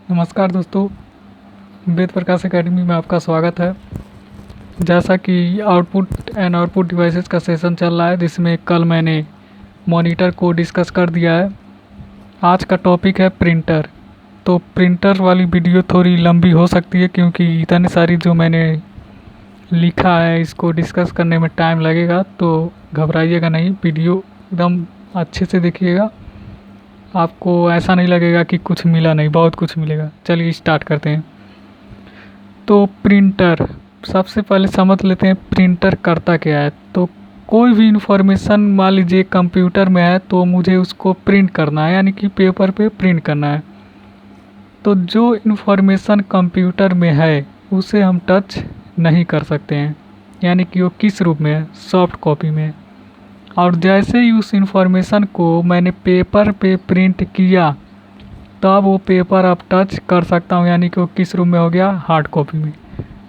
नमस्कार दोस्तों, वेद प्रकाश एकेडमी में आपका स्वागत है। जैसा कि आउटपुट डिवाइसेस का सेशन चल रहा है, जिसमें कल मैंने मॉनिटर को डिस्कस कर दिया है। आज का टॉपिक है प्रिंटर। तो प्रिंटर वाली वीडियो थोड़ी लंबी हो सकती है, क्योंकि इतनी सारी जो मैंने लिखा है इसको डिस्कस करने में टाइम लगेगा। तो घबराइएगा नहीं, वीडियो एकदम अच्छे से देखिएगा। आपको ऐसा नहीं लगेगा कि कुछ मिला नहीं, बहुत कुछ मिलेगा। चलिए स्टार्ट करते हैं। तो प्रिंटर, सबसे पहले समझ लेते हैं प्रिंटर करता क्या है। तो कोई भी इंफॉर्मेशन मान लीजिए कंप्यूटर में है, तो मुझे उसको प्रिंट करना है, यानी कि पेपर पे प्रिंट करना है। तो जो इंफॉर्मेशन कंप्यूटर में है उसे हम टच नहीं कर सकते हैं, यानी कि वो किस रूप में है, सॉफ्ट कॉपी में। और जैसे ही उस इंफॉर्मेशन को मैंने पेपर पे प्रिंट किया, तब वो पेपर अब टच कर सकता हूँ, यानी कि वो किस रूप में हो गया, हार्ड कॉपी में।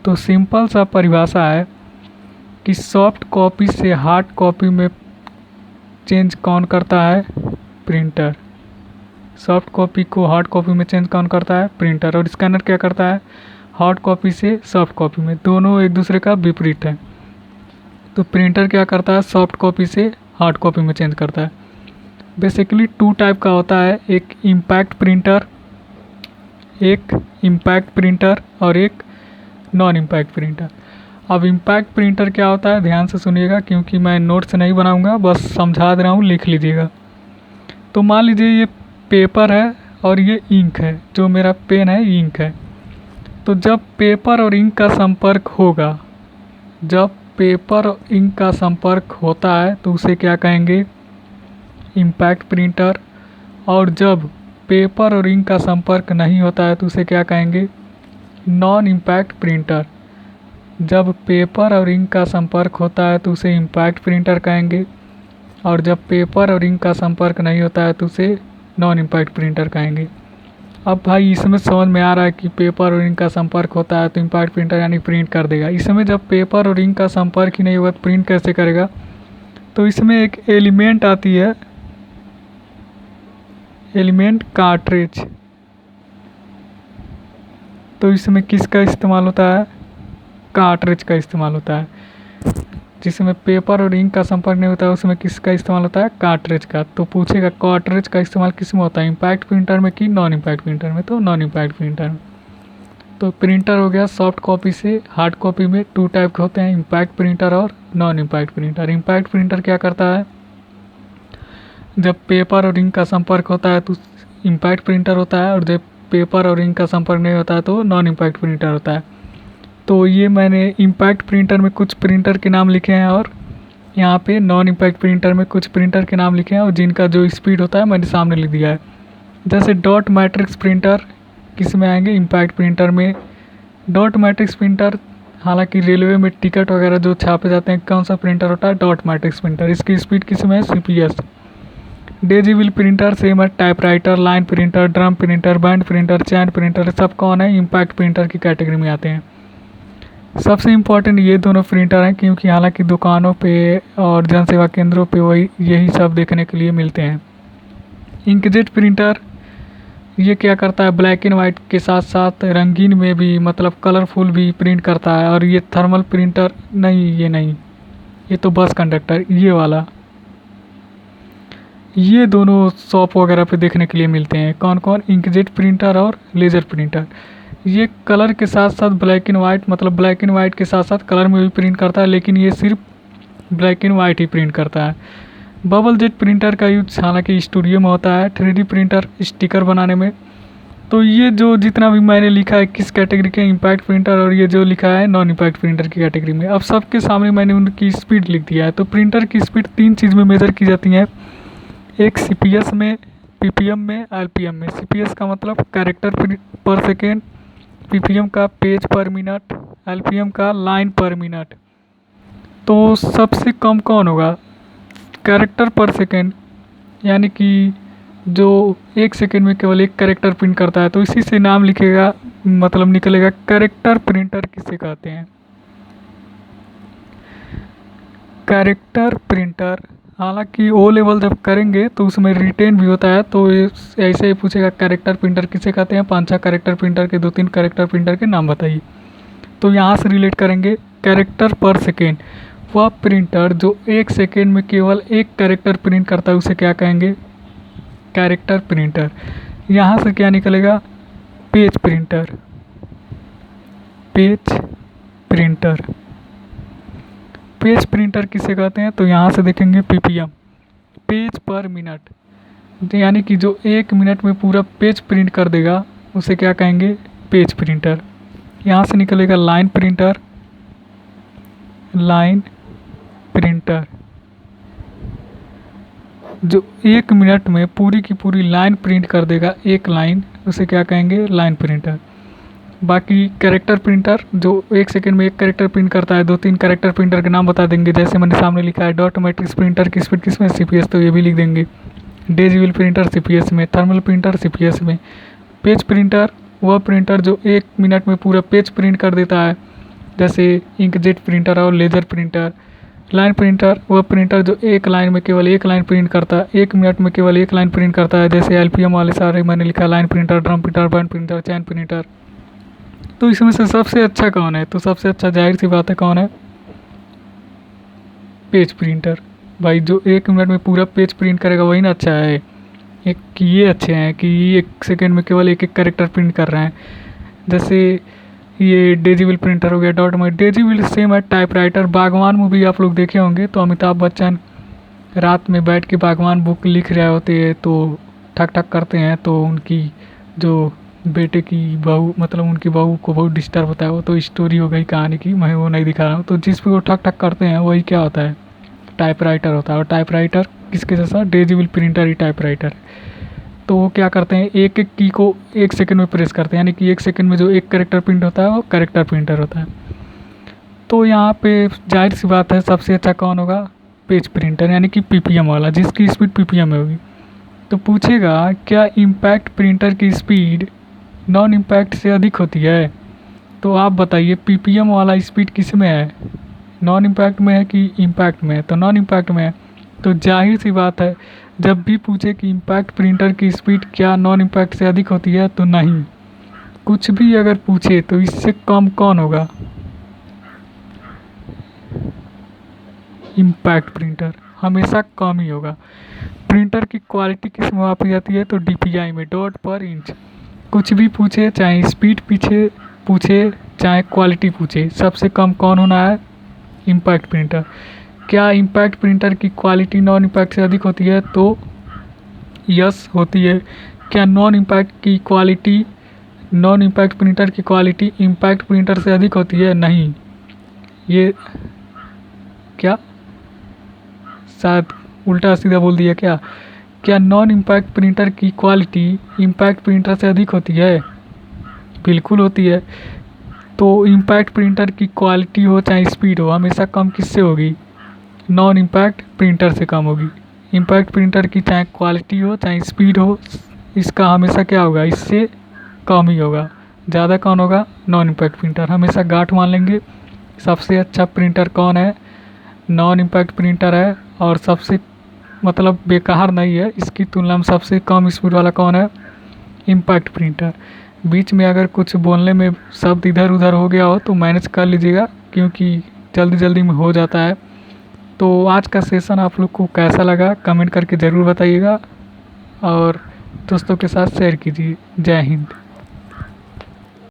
तो सिंपल सा परिभाषा है कि सॉफ्ट कॉपी से हार्ड कॉपी में चेंज कौन करता है, प्रिंटर। सॉफ्ट कॉपी को हार्ड कॉपी में चेंज कौन करता है, प्रिंटर। और स्कैनर क्या करता है, हार्ड कॉपी से सॉफ्ट कॉपी में। दोनों एक दूसरे का विपरीत है। तो प्रिंटर क्या करता है, सॉफ्ट कॉपी से हार्ड कॉपी में चेंज करता है। बेसिकली टू टाइप का होता है, एक इम्पैक्ट प्रिंटर और एक नॉन इम्पैक्ट प्रिंटर। अब इम्पैक्ट प्रिंटर क्या होता है, ध्यान से सुनिएगा, क्योंकि मैं नोट्स नहीं बनाऊंगा, बस समझा दे रहा हूँ, लिख लीजिएगा। तो मान लीजिए ये पेपर है और ये इंक है, जो मेरा पेन है इंक है। तो जब पेपर और इंक का संपर्क होगा, जब पेपर और इंक का संपर्क होता है तो उसे क्या कहेंगे, इम्पैक्ट प्रिंटर। और जब पेपर और इंक का संपर्क नहीं होता है तो उसे क्या कहेंगे, नॉन इम्पैक्ट प्रिंटर। जब पेपर और इंक का संपर्क होता है तो उसे इम्पैक्ट प्रिंटर कहेंगे, और जब पेपर और इंक का संपर्क नहीं होता है तो उसे नॉन इम्पैक्ट प्रिंटर कहेंगे। अब भाई इसमें समझ में आ रहा है कि पेपर और इंक का संपर्क होता है तो इम्पैक्ट प्रिंटर यानी प्रिंट कर देगा। इसमें जब पेपर और इंक का संपर्क ही नहीं हुआ तो प्रिंट कैसे करेगा। तो इसमें एक एलिमेंट आती है, एलिमेंट कार्ट्रिज। तो इसमें किसका इस्तेमाल होता है, कार्ट्रिज का इस्तेमाल होता है। जिसमें पेपर और इंक का संपर्क नहीं होता है उसमें किसका इस्तेमाल होता है, कार्ट्रिज का। तो पूछेगा कार्ट्रिज का इस्तेमाल किस में होता है, इम्पैक्ट प्रिंटर में कि नॉन इम्पैक्ट प्रिंटर में। तो नॉन इम्पैक्ट प्रिंटर में। तो प्रिंटर हो गया सॉफ्ट कॉपी से हार्ड कॉपी में, टू टाइप के होते हैं, इम्पैक्ट प्रिंटर और non impact printer. Impact printer क्या करता है, जब पेपर और इंक का संपर्क होता है तो इम्पैक्ट प्रिंटर होता है, और जब पेपर और इंक का संपर्क नहीं होता है तो नॉन इम्पैक्ट प्रिंटर होता है। तो ये मैंने इम्पैक्ट प्रिंटर में कुछ प्रिंटर के नाम लिखे हैं, और यहाँ पे नॉन इम्पैक्ट प्रिंटर में कुछ प्रिंटर के नाम लिखे हैं, और जिनका जो स्पीड होता है मैंने सामने लिख दिया है। जैसे डॉट मैट्रिक्स प्रिंटर किस में आएंगे, इम्पैक्ट प्रिंटर में। डॉट मैट्रिक्स प्रिंटर, हालांकि रेलवे में टिकट वगैरह जो छापे जाते हैं, कौन सा प्रिंटर होता है, डॉट मैट्रिक्स प्रिंटर। इसकी स्पीड किस में है, CPS। डेजिबल प्रिंटर सेम है, typewriter, line printer, drum printer, band printer, chain printer, सब कौन है, इम्पैक्ट प्रिंटर की कैटेगरी में आते हैं। सबसे इम्पोर्टेंट ये दोनों प्रिंटर हैं, क्योंकि हालांकि दुकानों पे और जन सेवा केंद्रों पे वही यही सब देखने के लिए मिलते हैं। इंकजेट प्रिंटर ये क्या करता है, ब्लैक एंड वाइट के साथ साथ रंगीन में भी, मतलब कलरफुल भी प्रिंट करता है। और ये थर्मल प्रिंटर नहीं, ये नहीं, ये तो बस कंडक्टर ये वाला। ये दोनों शॉप वगैरह पे देखने के लिए मिलते हैं। कौन कौन, इंकजेट प्रिंटर और लेज़र प्रिंटर। ये कलर के साथ साथ ब्लैक एंड वाइट, मतलब ब्लैक एंड वाइट के साथ साथ कलर में भी प्रिंट करता है, लेकिन ये सिर्फ black and white he print करता है। बबल जेट प्रिंटर का यूज हालांकि स्टूडियो में होता है, 3D प्रिंटर स्टिकर बनाने में। तो ये जो जितना भी मैंने लिखा है किस कैटेगरी के, इम्पैक्ट प्रिंटर, और ये जो लिखा है नॉन इम्पैक्ट प्रिंटर की कैटेगरी में। अब सबके सामने मैंने उनकी स्पीड लिख दिया है। तो प्रिंटर की स्पीड तीन चीज़ में मेज़र की जाती है, एक CPS में, PPM में, RPM में। CPS का मतलब कैरेक्टर पर सेकेंड, PPM का पेज पर मिनट, LPM का लाइन पर मिनट। तो सबसे कम कौन होगा, कैरेक्टर पर सेकेंड, यानी कि जो एक सेकेंड में केवल एक कैरेक्टर प्रिंट करता है। तो इसी से नाम लिखेगा, मतलब निकलेगा कैरेक्टर प्रिंटर किसे कहते हैं। कैरेक्टर प्रिंटर हालांकि ओ लेवल जब करेंगे तो उसमें रिटेन भी होता है, तो ऐसे ही पूछेगा कैरेक्टर प्रिंटर किसे कहते हैं, 5-6 कैरेक्टर प्रिंटर के 2-3 कैरेक्टर प्रिंटर के नाम बताइए। तो यहाँ से रिलेट करेंगे कैरेक्टर पर सेकेंड। वह प्रिंटर जो 1 सेकेंड में केवल एक कैरेक्टर प्रिंट करता है उसे क्या कहेंगे, कैरेक्टर प्रिंटर। यहाँ से क्या निकलेगा, page printer, page printer. Page printer किसे कहते हैं, तो यहाँ से देखेंगे पीपीएम, पेज पर मिनट, यानी कि जो 1 मिनट में पूरा पेज प्रिंट कर देगा उसे क्या कहेंगे, पेज प्रिंटर। यहाँ से निकलेगा लाइन प्रिंटर, लाइन प्रिंटर, जो 1 मिनट में पूरी की पूरी लाइन प्रिंट कर देगा, एक लाइन, उसे क्या कहेंगे, लाइन प्रिंटर। बाकी कैरेक्टर प्रिंटर जो 1 सेकंड में एक कैरेक्टर प्रिंट करता है, 2-3 कैरेक्टर प्रिंटर के नाम बता देंगे, जैसे मैंने सामने लिखा है डॉट मैट्रिक्स प्रिंटर की स्पीड किसमें, सीपीएस, तो ये भी लिख देंगे। डेजिबल प्रिंटर सीपीएस में, थर्मल प्रिंटर सीपीएस में। पेज प्रिंटर वह प्रिंटर जो 1 मिनट में पूरा पेज प्रिंट कर देता है, जैसे इंकजेट प्रिंटर और लेज़र प्रिंटर। लाइन प्रिंटर वह प्रिंटर जो एक लाइन में केवल एक लाइन प्रिंट करता है, 1 मिनट में केवल एक लाइन प्रिंट करता है, जैसे एलपीएम वाले सारे मैंने लिखा line printer, drum printer, band printer, chain printer. तो इसमें से सबसे अच्छा कौन है, तो सबसे अच्छा जाहिर सी बात है कौन है, पेज प्रिंटर। भाई जो 1 मिनट में पूरा पेज प्रिंट करेगा वही ना अच्छा है, एक कि ये अच्छे हैं कि 1 सेकेंड में केवल एक एक कैरेक्टर प्रिंट कर रहे हैं। जैसे ये डेजिबल प्रिंटर हो गया, डॉट में डेजिबल सेम है टाइपराइटर। बागवान मूवी आप लोग देखे होंगे, तो अमिताभ बच्चन रात में बैठ के बागवान बुक लिख रहे होते हैं, तो ठक ठक करते हैं, तो उनकी जो बेटे की बहू, मतलब उनकी बहू को बहुत डिस्टर्ब होता है, वो तो स्टोरी हो गई कहानी की, मैं वो नहीं दिखा रहा हूँ। तो जिस पे वो ठक ठक करते हैं वही क्या होता है, टाइपराइटर होता है। और टाइपराइटर किसके जैसा, डेजिबल प्रिंटर ही टाइपराइटर है। तो वो क्या करते हैं, एक एक की को 1 सेकंड में प्रेस करते हैं, यानी कि 1 सेकंड में जो एक कैरेक्टर प्रिंट होता है वो कैरेक्टर प्रिंटर होता है। तो यहाँ पे जाहिर सी बात है सबसे अच्छा कौन होगा, पेज प्रिंटर, यानी कि पीपीएम वाला, जिसकी स्पीड पीपीएम में होगी। तो पूछेगा क्या इम्पैक्ट प्रिंटर की स्पीड नॉन इम्पैक्ट से अधिक होती है, तो आप बताइए पीपीएम वाला स्पीड किस में है, नॉन इम्पैक्ट में है कि इम्पैक्ट में है, तो नॉन इम्पैक्ट में है। तो जाहिर सी बात है जब भी पूछे कि इम्पैक्ट प्रिंटर की स्पीड क्या नॉन इम्पैक्ट से अधिक होती है, तो नहीं। कुछ भी अगर पूछे तो इससे कम कौन होगा, इम्पैक्ट प्रिंटर हमेशा कम ही होगा। प्रिंटर की क्वालिटी किस में मापी जाती है, तो डीपीआई में, डॉट पर इंच। कुछ भी पूछे, चाहे स्पीड पीछे पूछे चाहे क्वालिटी पूछे, सबसे कम कौन होना है, इम्पैक्ट प्रिंटर। क्या इम्पैक्ट प्रिंटर की क्वालिटी नॉन इम्पैक्ट से अधिक होती है, तो यस होती है। क्या नॉन इम्पैक्ट की क्वालिटी, नॉन इम्पैक्ट प्रिंटर की क्वालिटी इम्पैक्ट प्रिंटर से अधिक होती है, नहीं। ये क्या शायद उल्टा सीधा बोल दिया क्या, क्या नॉन इम्पैक्ट प्रिंटर की क्वालिटी इम्पैक्ट प्रिंटर से अधिक होती है, बिल्कुल होती है। तो इम्पैक्ट प्रिंटर की क्वालिटी हो चाहे स्पीड हो, हमेशा कम किससे होगी, नॉन इम्पैक्ट प्रिंटर से कम होगी। इम्पैक्ट प्रिंटर की चाहे क्वालिटी हो चाहे स्पीड हो, इसका हमेशा क्या होगा, इससे कम ही होगा। ज़्यादा कौन होगा, नॉन इम्पैक्ट प्रिंटर। हमेशा गांठ मान लेंगे, सबसे अच्छा प्रिंटर कौन है, नॉन इम्पैक्ट प्रिंटर है। और सबसे मतलब बेकार नहीं है, इसकी तुलना में सबसे कम स्पीड वाला कौन है, इम्पैक्ट प्रिंटर। बीच में अगर कुछ बोलने में शब्द इधर उधर हो गया हो तो मैनेज कर लीजिएगा, क्योंकि जल्दी जल्दी में हो जाता है। तो आज का सेशन आप लोग को कैसा लगा कमेंट करके ज़रूर बताइएगा, और दोस्तों के साथ शेयर कीजिए। जय हिंद।